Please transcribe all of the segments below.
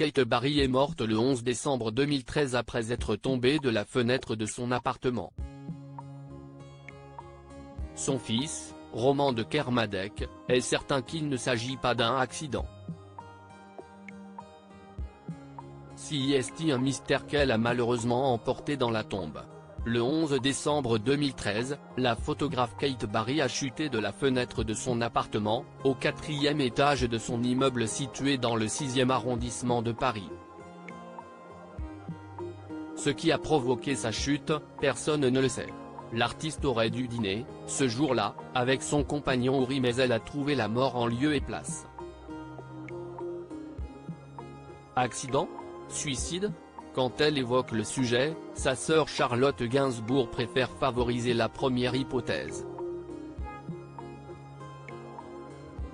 Kate Barry est morte le 11 décembre 2013 après être tombée de la fenêtre de son appartement. Son fils, Roman de Kermadec, est certain qu'il ne s'agit pas d'un accident. C'est un mystère qu'elle a malheureusement emporté dans la tombe. Le 11 décembre 2013, la photographe Kate Barry a chuté de la fenêtre de son appartement, au 4e étage de son immeuble situé dans le 6e arrondissement de Paris. Ce qui a provoqué sa chute, personne ne le sait. L'artiste aurait dû dîner, ce jour-là, avec son compagnon Uri, mais elle a trouvé la mort en lieu et place. Accident? Suicide? Quand elle évoque le sujet, sa sœur Charlotte Gainsbourg préfère favoriser la première hypothèse.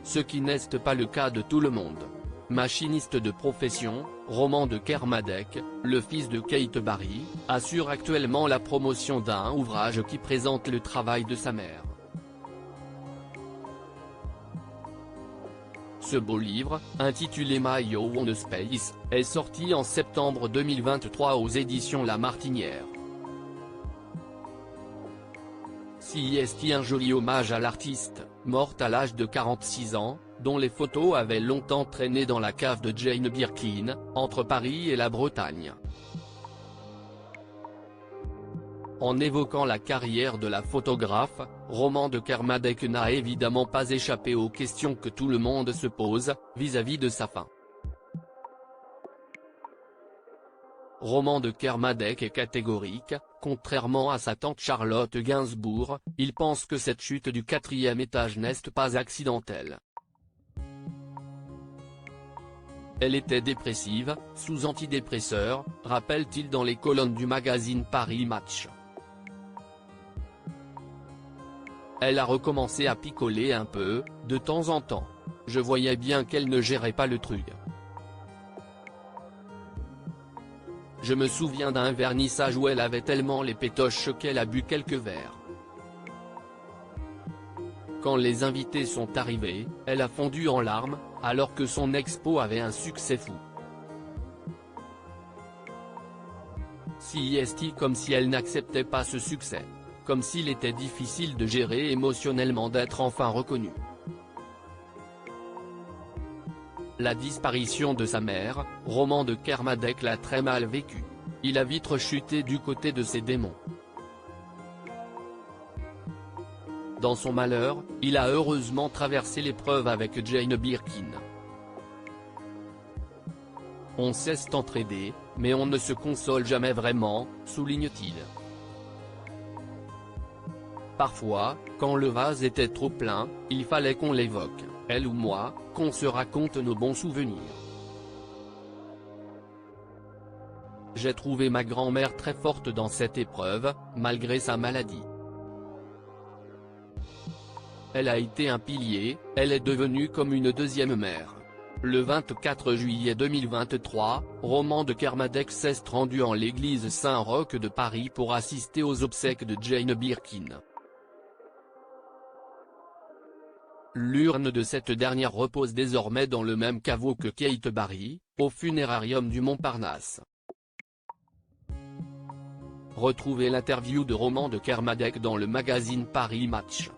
Ce qui n'est pas le cas de tout le monde. Machiniste de profession, Roman de Kermadec, le fils de Kate Barry, assure actuellement la promotion d'un ouvrage qui présente le travail de sa mère. Ce beau livre, intitulé My Own Space, est sorti en septembre 2023 aux éditions La Martinière. C'est un joli hommage à l'artiste, morte à l'âge de 46 ans, dont les photos avaient longtemps traîné dans la cave de Jane Birkin, entre Paris et la Bretagne. En évoquant la carrière de la photographe, Roman de Kermadec n'a évidemment pas échappé aux questions que tout le monde se pose, vis-à-vis de sa fin. Roman de Kermadec est catégorique, contrairement à sa tante Charlotte Gainsbourg, il pense que cette chute du 4e étage n'est pas accidentelle. Elle était dépressive, sous antidépresseurs, rappelle-t-il dans les colonnes du magazine Paris Match. Elle a recommencé à picoler un peu, de temps en temps. Je voyais bien qu'elle ne gérait pas le truc. Je me souviens d'un vernissage où elle avait tellement les pétoches qu'elle a bu quelques verres. Quand les invités sont arrivés, elle a fondu en larmes, alors que son expo avait un succès fou. C'est comme si elle n'acceptait pas ce succès. Comme s'il était difficile de gérer émotionnellement d'être enfin reconnue. La disparition de sa mère, Roman de Kermadec l'a très mal vécu. Il a vite rechuté du côté de ses démons. Dans son malheur, il a heureusement traversé l'épreuve avec Jane Birkin. On sait s'entraider, mais on ne se console jamais vraiment, souligne-t-il. Parfois, quand le vase était trop plein, il fallait qu'on l'évoque, elle ou moi, qu'on se raconte nos bons souvenirs. J'ai trouvé ma grand-mère très forte dans cette épreuve, malgré sa maladie. Elle a été un pilier, elle est devenue comme une deuxième mère. Le 24 juillet 2023, Roman de Kermadec s'est rendu en l'église Saint-Roch de Paris pour assister aux obsèques de Jane Birkin. L'urne de cette dernière repose désormais dans le même caveau que Kate Barry, au funérarium du Montparnasse. Retrouvez l'interview de Roman de Kermadec dans le magazine Paris Match.